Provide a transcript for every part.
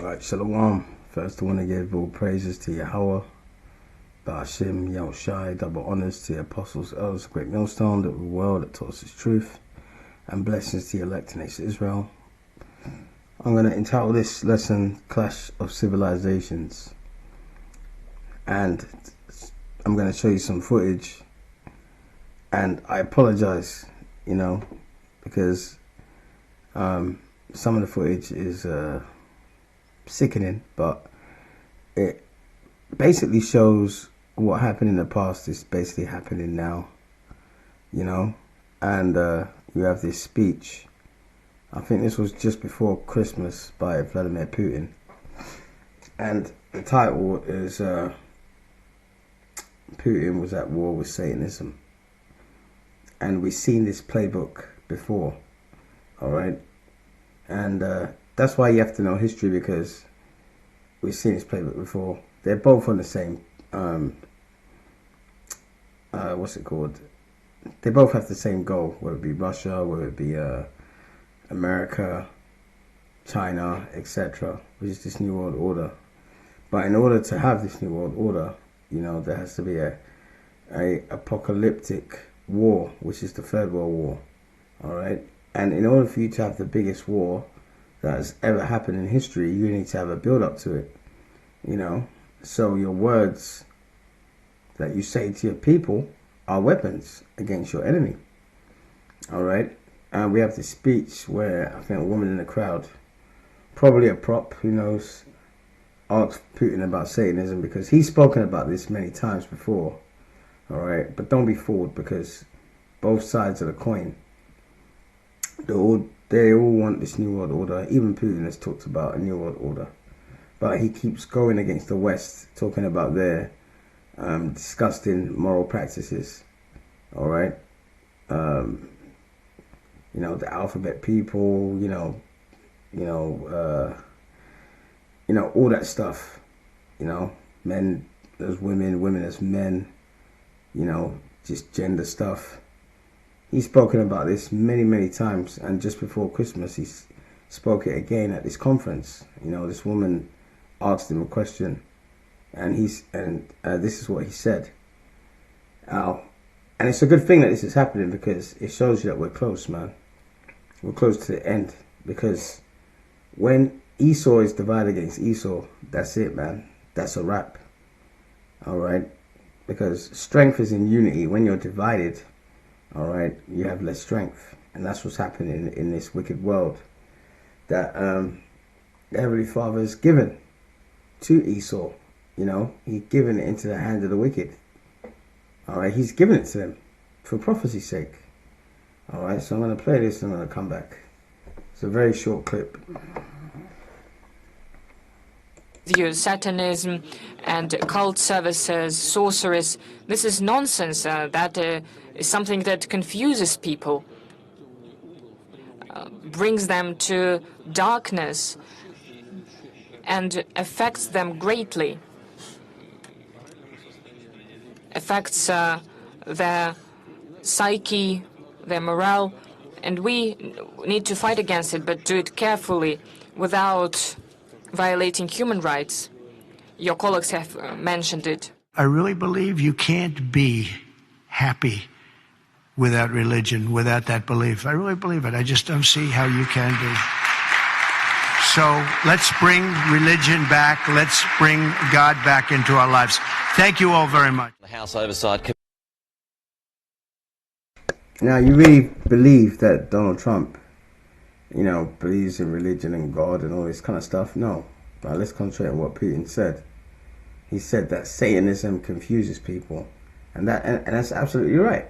Alright, Shalom. First, I want to give all praises to Yahweh, Ba'ashim, Yahushai, double honors to the apostles, elders, great millstone, that rule the world, that taught us his truth, and blessings to the elect nation Israel. I'm going to entitle this lesson, Clash of Civilizations. And I'm going to show you some footage. And I apologize, because some of the footage is sickening, but it basically shows what happened in the past is basically happening now, and you have this speech. I think this was just before Christmas by Vladimir Putin, and the title is Putin was at war with Satanism. And we've seen this playbook before, alright? And that's why you have to know history, because we've seen this playbook before. They're both on the same, what's it called? They both have the same goal, whether it be Russia, whether it be America, China, etc., which is this New World Order. But in order to have this New World Order, there has to be a apocalyptic war, which is the Third World War, alright? And in order for you to have the biggest war that has ever happened in history, you need to have a build-up to it, So your words that you say to your people are weapons against your enemy, alright? And we have this speech where I think a woman in the crowd, probably a prop, who knows, asked Putin about Satanism, because he's spoken about this many times before, alright? But don't be fooled, because both sides of the coin, they all want this New World Order. Even Putin has talked about a New World Order. But he keeps going against the West, talking about their disgusting moral practices. Alright? The alphabet people, all that stuff. Men as women, women as men, just gender stuff. He's spoken about this many, many times, and just before Christmas, he spoke it again at this conference. This woman asked him a question, and this is what he said. And it's a good thing that this is happening, because it shows you that we're close, man. We're close to the end, because when Esau is divided against Esau, that's it, man. That's a wrap. All right, because strength is in unity. When you're divided, all right, you have less strength, and that's what's happening in this wicked world that the Heavenly Father has given to Esau. He's given it into the hand of the wicked. All right, he's given it to them for prophecy's sake. All right, so I'm going to play this and I'm going to come back. It's a very short clip. Satanism and occult services, sorceries. This is nonsense. That is something that confuses people, brings them to darkness, and affects them greatly. Affects their psyche, their morale, and we need to fight against it, but do it carefully, without violating human rights. Your colleagues have mentioned it. I really believe you can't be happy without religion, without that belief. I really believe it. I just don't see how you can be. So let's bring religion back. Let's bring God back into our lives. Thank you all very much. The House Oversight. Now, you really believe that Donald Trump, believes in religion and God and all this kind of stuff? No. But let's concentrate on what Putin said. He said that Satanism confuses people, and that's absolutely right.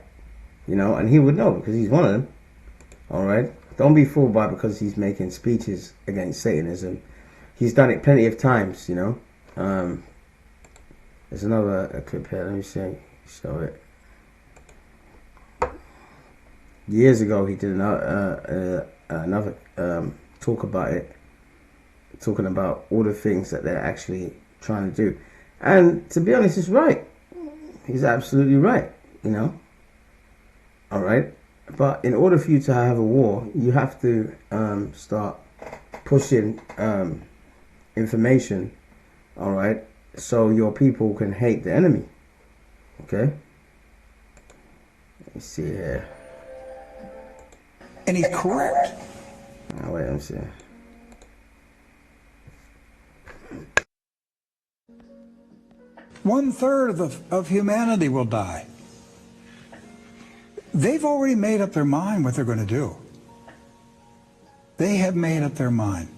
And he would know, because he's one of them. All right. Don't be fooled by because he's making speeches against Satanism. He's done it plenty of times. There's another clip here. Let me show it. Years ago, he did another talk about it, talking about all the things that they're actually trying to do. And to be honest, he's right. He's absolutely right, All right. But in order for you to have a war, you have to start pushing information, all right, so your people can hate the enemy. Okay? Let's see here. And he's correct. Oh, wait, let me see. One-third of humanity will die. They've already made up their mind what they're going to do. They have made up their mind.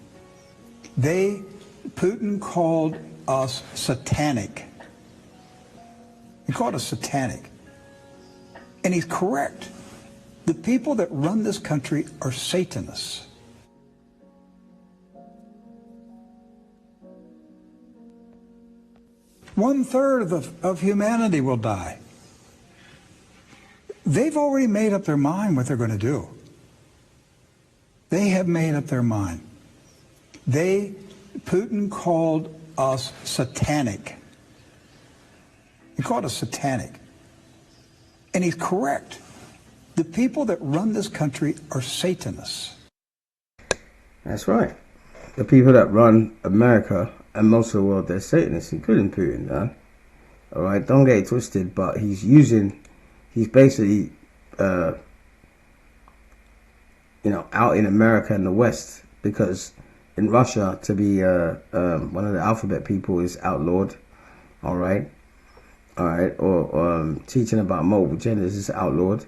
Putin called us satanic. He called us satanic. And he's correct. The people that run this country are Satanists. One-third of humanity will die. They've already made up their mind what they're going to do. They have made up their mind. Putin called us satanic. He called us satanic. And he's correct. The people that run this country are Satanists. That's right. The people that run America and most of the world, they're Satanists, including Putin, man. All right, don't get it twisted, but he's basically, out in America and the West, because in Russia, to be one of the alphabet people is outlawed, all right, or teaching about multiple genders is outlawed,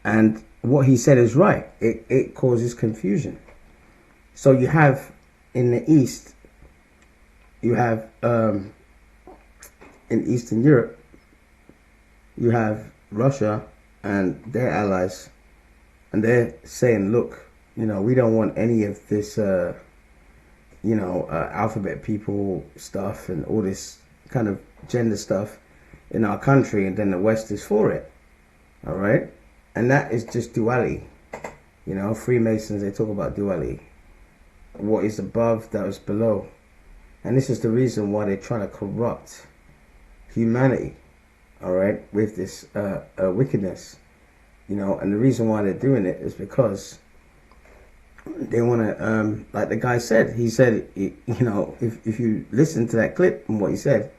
and what he said is right. It causes confusion. So you have in the East, you have in Eastern Europe, you have Russia and their allies, and they're saying, look, we don't want any of this, alphabet people stuff and all this kind of gender stuff in our country, and then the West is for it, all right? And that is just duality. Freemasons, they talk about duality. What is above, that is below. And this is the reason why they're trying to corrupt humanity, all right, with this wickedness, and the reason why they're doing it is because they want to, like the guy said, he said, if you listen to that clip and what he said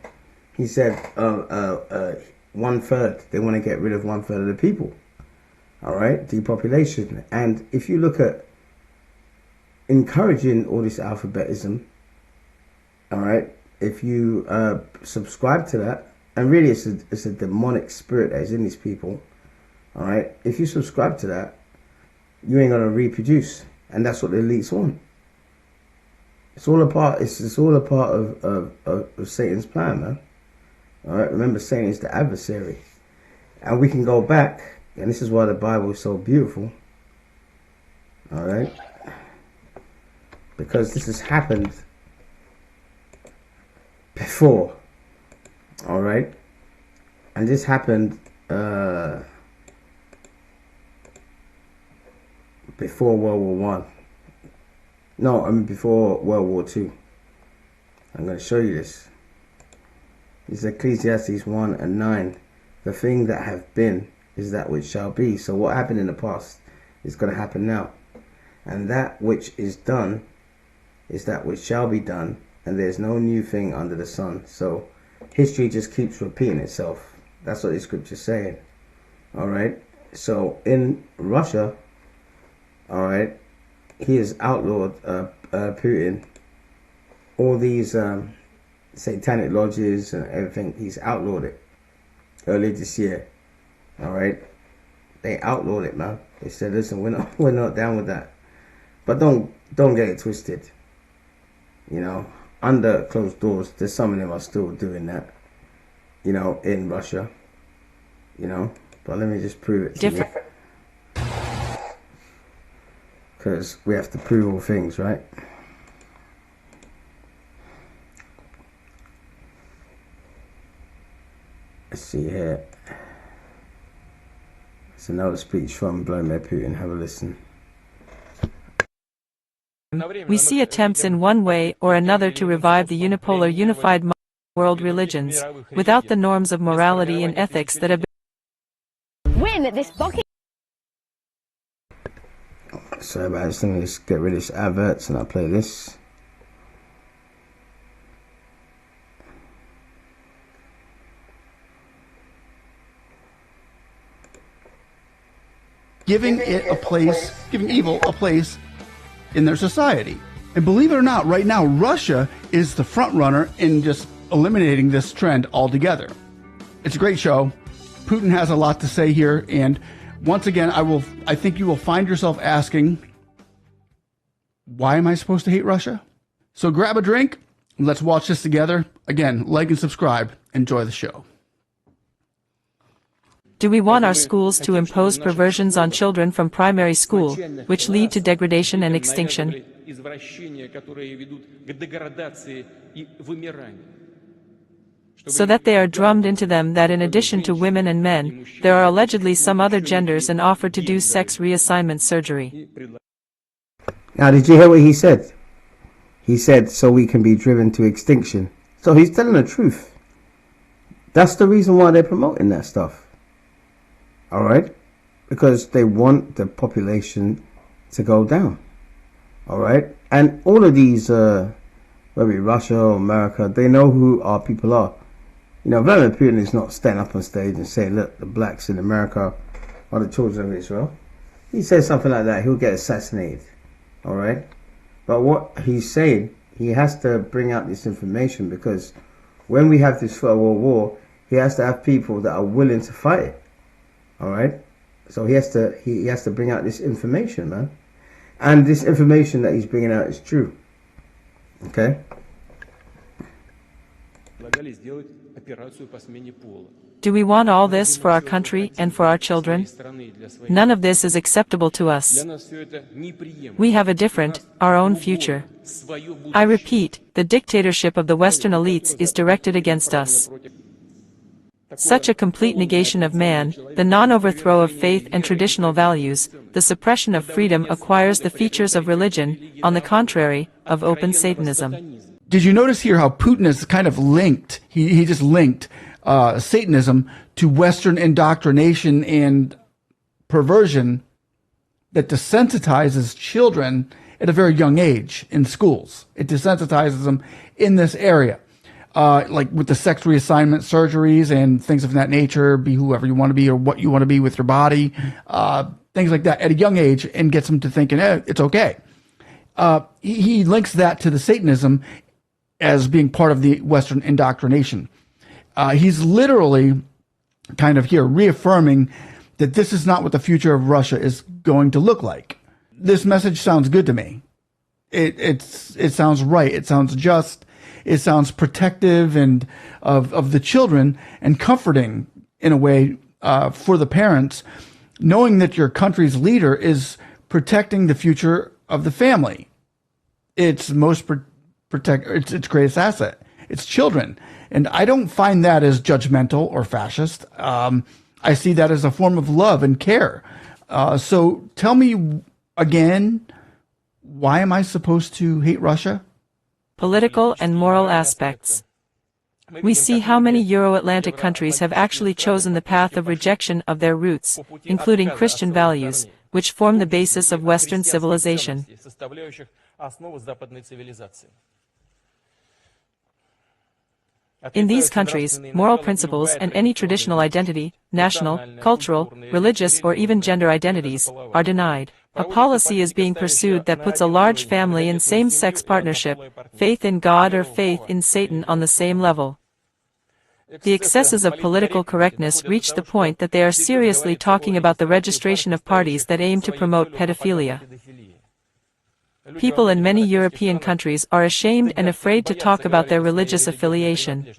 1/3, they want to get rid of 1/3 of the people, all right, depopulation. And if you look at encouraging all this alphabetism, all right, if you subscribe to that, and really it's a demonic spirit that is in these people, all right, if you subscribe to that, you ain't going to reproduce, and that's what the elites want. It's all a part of Satan's plan, man. All right, remember, Satan is the adversary, and we can go back, and this is why the Bible is so beautiful, all right, because this has happened before, all right, and this happened before World War One. No, I mean before World War Two. I'm going to show you this. This is Ecclesiastes 1:9. The thing that have been is that which shall be. So what happened in the past is going to happen now, and that which is done is that which shall be done, and there's no new thing under the sun. So history just keeps repeating itself. That's what the scripture's saying. All right. So in Russia, all right, he has outlawed Putin. All these satanic lodges and everything, he's outlawed it earlier this year. All right, they outlawed it, man. They said, listen, we're not down with that. But don't get it twisted. Under closed doors, there's some of them are still doing that, in Russia, but let me just prove it to you. Because we have to prove all things, right? Let's see here. It's another speech from Vladimir Putin. Have a listen. We see attempts in one way or another to revive the unipolar, unified world religions, without the norms of morality and ethics that have been win this bucket. Sorry about this. Let me just get rid of this adverts and I'll play this. giving evil a place in their society. And believe it or not, right now, Russia is the front runner in just eliminating this trend altogether. It's a great show. Putin has a lot to say here. And once again, I think you will find yourself asking, why am I supposed to hate Russia? So grab a drink. Let's watch this together. Again, like and subscribe. Enjoy the show. Do we want our schools to impose perversions on children from primary school, which lead to degradation and extinction? So that they are drummed into them that in addition to women and men, there are allegedly some other genders and offered to do sex reassignment surgery. Now, did you hear what he said? He said, so we can be driven to extinction. So he's telling the truth. That's the reason why they're promoting that stuff. All right? Because they want the population to go down. All right? And all of these, whether it be Russia or America, they know who our people are. You know, Vladimir Putin is not standing up on stage and saying, look, the blacks in America are the children of Israel. He says something like that, he'll get assassinated. All right? But what he's saying, he has to bring out this information because when we have this Third World War, he has to have people that are willing to fight it. All right, so he has to bring out this information, man, and this information that he's bringing out is true. Okay. Do we want all this for our country and for our children? None of this is acceptable to us. We have a different, our own future. I repeat, the dictatorship of the Western elites is directed against us. Such a complete negation of man, the non-overthrow of faith and traditional values, the suppression of freedom acquires the features of religion, on the contrary, of open Satanism. Did you notice here how Putin is kind of linked, he just linked Satanism to Western indoctrination and perversion that desensitizes children at a very young age in schools. It desensitizes them in this area. Like with the sex reassignment surgeries and things of that nature, be whoever you want to be or what you want to be with your body, things like that at a young age, and gets them to thinking, it's okay. He links that to the Satanism as being part of the Western indoctrination. He's literally kind of here reaffirming that this is not what the future of Russia is going to look like. This message sounds good to me. It sounds right. It sounds just. It sounds protective and of the children and comforting in a way for the parents, knowing that your country's leader is protecting the future of the family. Its most its greatest asset. It's children. And I don't find that as judgmental or fascist. I see that as a form of love and care. So tell me again, why am I supposed to hate Russia? Political and moral aspects. We see how many Euro-Atlantic countries have actually chosen the path of rejection of their roots, including Christian values, which form the basis of Western civilization. In these countries, moral principles and any traditional identity, national, cultural, religious or even gender identities, are denied. A policy is being pursued that puts a large family in same-sex partnership, faith in God or faith in Satan on the same level. The excesses of political correctness reach the point that they are seriously talking about the registration of parties that aim to promote pedophilia. People in many European countries are ashamed and afraid to talk about their religious affiliation.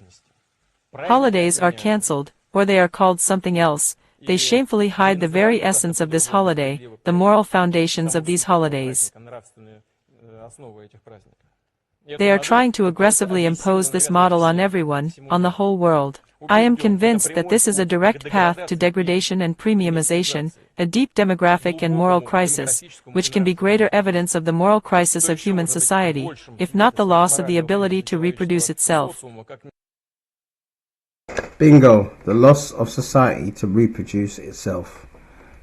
Holidays are cancelled, or they are called something else. They shamefully hide the very essence of this holiday, the moral foundations of these holidays. They are trying to aggressively impose this model on everyone, on the whole world. I am convinced that this is a direct path to degradation and premiumization, a deep demographic and moral crisis, which can be greater evidence of the moral crisis of human society, if not the loss of the ability to reproduce itself. Bingo, the loss of society to reproduce itself.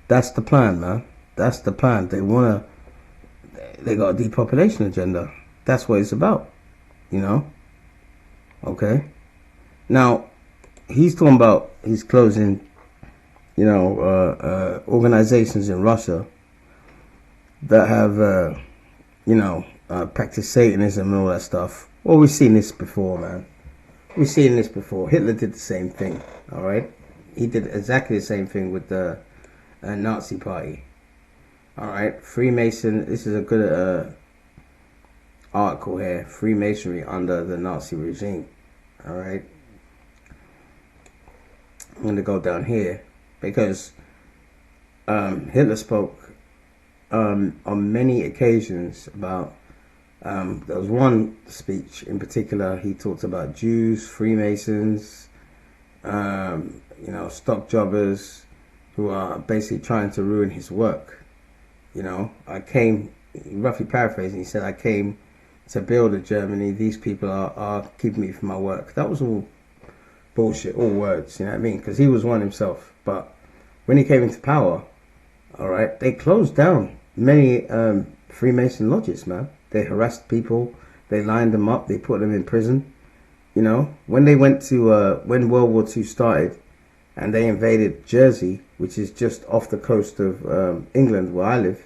That's the plan, man. That's the plan. They got a depopulation agenda. That's what it's about, you know? Okay. Now, he's talking about his closing organizations in Russia that have, practiced Satanism and all that stuff. Well, we've seen this before, man. We've seen this before. Hitler did the same thing, all right? He did exactly the same thing with the Nazi Party, all right? Freemason, this is a good article here. Freemasonry under the Nazi regime, all right? I'm going to go down here because Hitler spoke on many occasions about, there was one speech in particular, he talked about Jews, Freemasons, stock jobbers who are basically trying to ruin his work. Roughly paraphrasing, he said, I came to build a Germany. These people are keeping me from my work. That was all bullshit, all words, you know what I mean? Because he was one himself. But when he came into power, all right, they closed down many Freemason lodges, man. They harassed people, they lined them up, they put them in prison. When they went to when World War II started and they invaded Jersey, which is just off the coast of England where I live,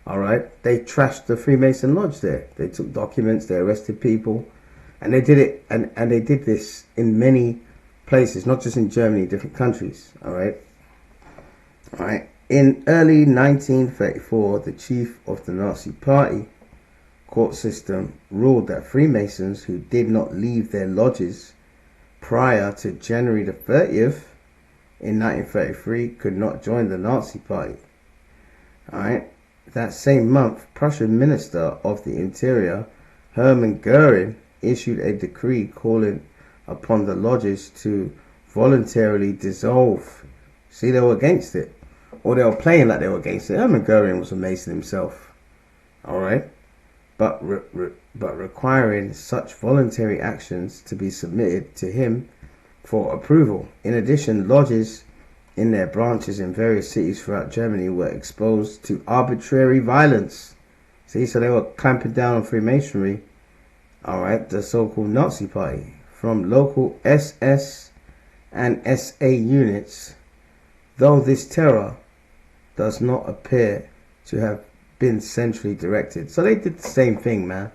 all right, they trashed the Freemason lodge there. They took documents, they arrested people, and they did it, and they did this in many places, not just in Germany, different countries, all right? All right. In early 1934, the chief of the Nazi Party court system ruled that Freemasons who did not leave their lodges prior to January the 30th in 1933 could not join the Nazi Party. All right. That same month, Prussian Minister of the Interior, Hermann Goering, issued a decree calling upon the lodges to voluntarily dissolve. See, they were against it. Or they were playing like they were against it. Hermann Goering was a Mason himself. All right. But requiring such voluntary actions to be submitted to him for approval. In addition, lodges in their branches in various cities throughout Germany were exposed to arbitrary violence. See, so they were clamping down on Freemasonry, all right, the so-called Nazi Party, from local SS and SA units, though this terror does not appear to have been centrally directed. So they did the same thing, man.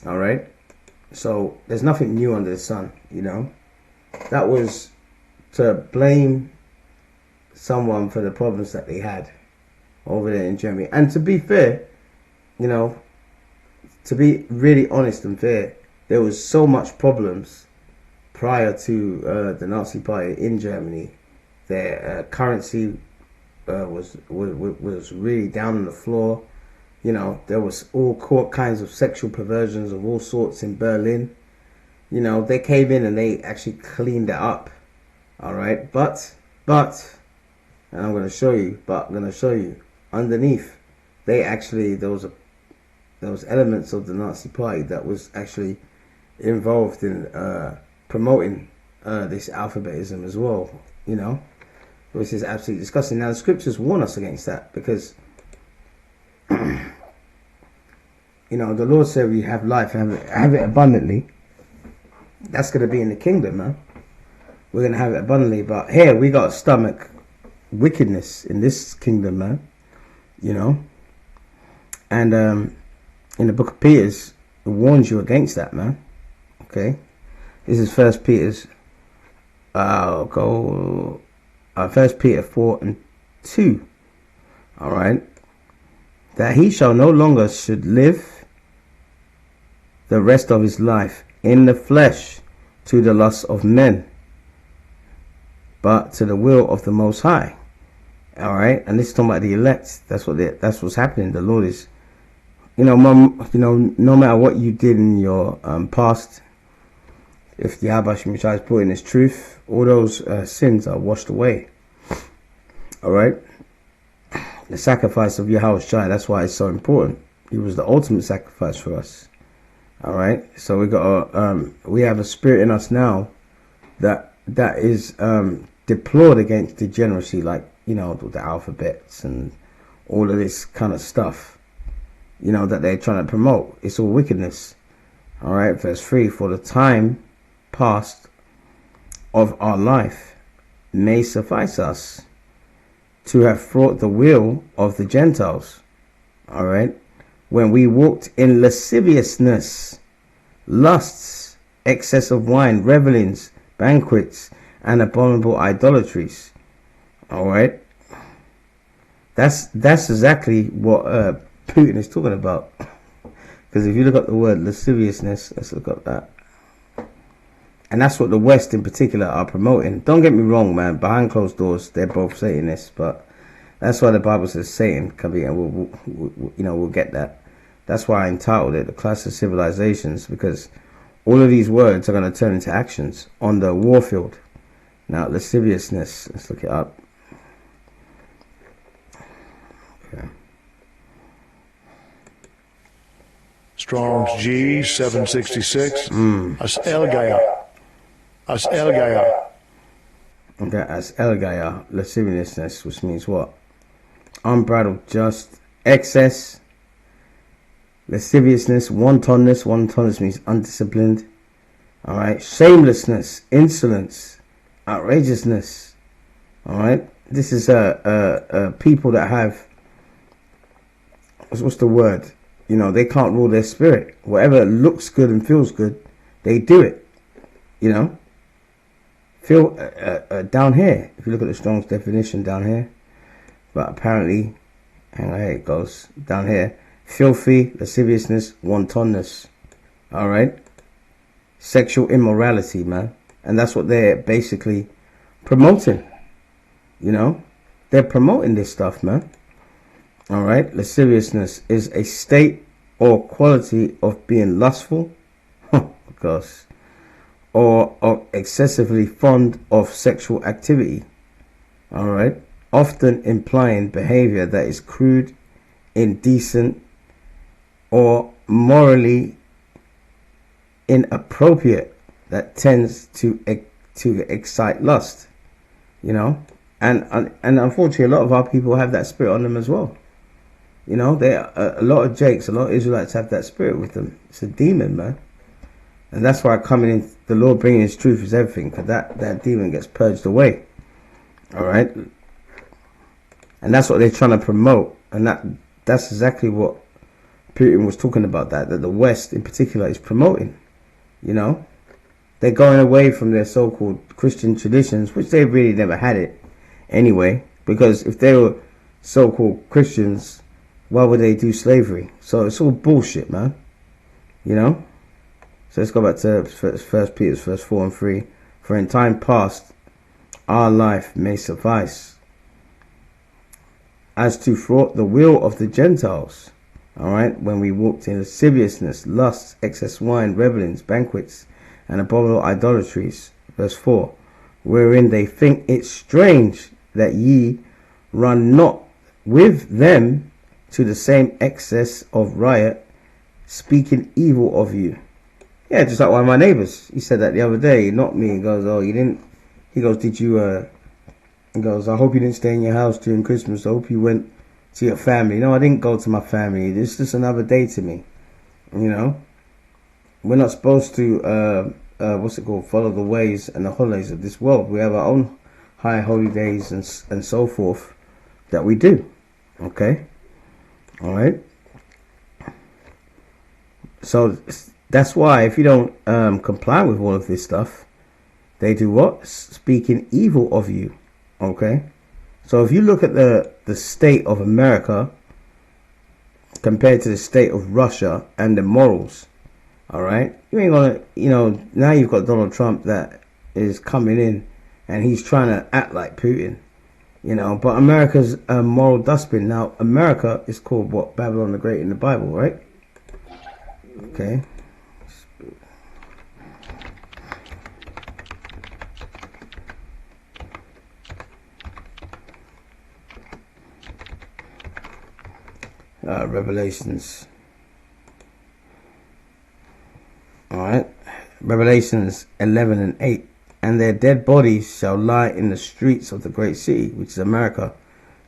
All right. So there's nothing new under the sun, That was to blame someone for the problems that they had over there in Germany. And to be fair, to be really honest and fair, there was so much problems prior to the Nazi Party in Germany. Their currency was really down on the floor. There was all kinds of sexual perversions of all sorts in Berlin. They came in and they actually cleaned it up. All right, but, and I'm going to show you, underneath, there was elements of the Nazi Party that was actually involved in promoting this alphabetism as well, which is absolutely disgusting. Now, the scriptures warn us against that because, the Lord said we have life, have it abundantly. That's going to be in the kingdom, man. We're going to have it abundantly. But here, we got to stomach wickedness in this kingdom, man. And in the book of Peter, it warns you against that, man. Okay? This is 1 Peter's, 1 Peter 4:2. All right? That he shall no longer should live the rest of his life in the flesh to the lusts of men, but to the will of the Most High. All right, and this is talking about the elect. That's what's happening. The Lord is, no matter what you did in your past, if the Yahweh Shai is put in his truth, all those sins are washed away. All right, the sacrifice of Yahweh Shai. That's why it's so important. He was the ultimate sacrifice for us. All right, so we have a spirit in us now that is deplored against degeneracy, like with the alphabets and all of this kind of stuff, that they're trying to promote. It's all wickedness. All right, verse 3: for the time past of our life may suffice us to have wrought the will of the Gentiles. All right. When we walked in lasciviousness, lusts, excess of wine, revelings, banquets, and abominable idolatries. All right. That's exactly what Putin is talking about. Because if you look up the word lasciviousness, let's look up that. And that's what the West in particular are promoting. Don't get me wrong, man. Behind closed doors, they're both Satanists, but that's why the Bible says Satan can be, and we'll get that. That's why I entitled it The Clash of Civilizations, because all of these words are going to turn into actions on the warfield. Now, lasciviousness, let's look it up. Okay. Strong's G 766. As El Gaya. As El Gaya. Okay, as El Gaya, lasciviousness, which means what? Unbridled just, excess, lasciviousness, wantonness. Wantonness means undisciplined. All right, shamelessness, insolence, outrageousness. All right, this is people that have, what's the word? You know, they can't rule their spirit. Whatever looks good and feels good, they do it. You know, feel down here. If you look at the Strong's definition down here, but apparently, hang on, here it goes down here. Filthy, lasciviousness, wantonness. All right, sexual immorality, man, and that's what they're basically promoting. You know, they're promoting this stuff, man. All right, lasciviousness is a state or quality of being lustful, gosh, or excessively fond of sexual activity. All right, often implying behavior that is crude, indecent, or morally inappropriate that tends to excite lust. You know, and unfortunately, a lot of our people have that spirit on them as well. You know, a lot of Jakes, a lot of Israelites have that spirit with them. It's a demon, man. And that's why coming in, the Lord bringing His truth is everything, because that demon gets purged away. All right? And that's what they're trying to promote. And that's exactly what Putin was talking about, that the West in particular is promoting. You know? They're going away from their so-called Christian traditions, which they really never had it anyway. Because if they were so-called Christians, why would they do slavery? So it's all bullshit, man. You know? So let's go back to 1 Peter verse 4 and 3. For in time past, our life may suffice as to thwart the will of the Gentiles. Alright? When we walked in lasciviousness, lusts, excess wine, revelings, banquets, and abominable idolatries. Verse 4. Wherein they think it strange that ye run not with them to the same excess of riot, speaking evil of you. Yeah, just like one of my neighbors. He said that the other day, not me. He goes, oh, you didn't. He goes, did you, he goes, I hope you didn't stay in your house during Christmas. I hope you went to your family. No, I didn't go to my family. It's just another day to me. You know? We're not supposed to, follow the ways and the holidays of this world. We have our own high holy days and so forth that we do. Okay? All right. So that's why if you don't comply with all of this stuff, they do what? Speaking evil of you. Okay. So if you look at the state of America compared to the state of Russia and the morals, all right, you ain't gonna, you know, now you've got Donald Trump that is coming in and he's trying to act like Putin. You know, but America's a moral dustbin. Now, America is called what? Babylon the Great in the Bible, right? Okay. Revelations. All right. Revelations 11 and 8. And their dead bodies shall lie in the streets of the great city, which is America.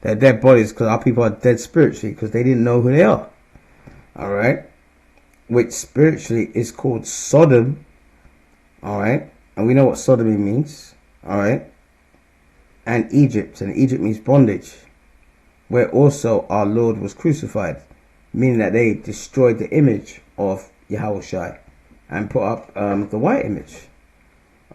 Their dead bodies, because our people are dead spiritually, because they didn't know who they are. All right. Which spiritually is called Sodom. All right. And we know what sodomy means. All right. and Egypt means bondage, where also our Lord was crucified, meaning that they destroyed the image of Yahushua and put up the white image.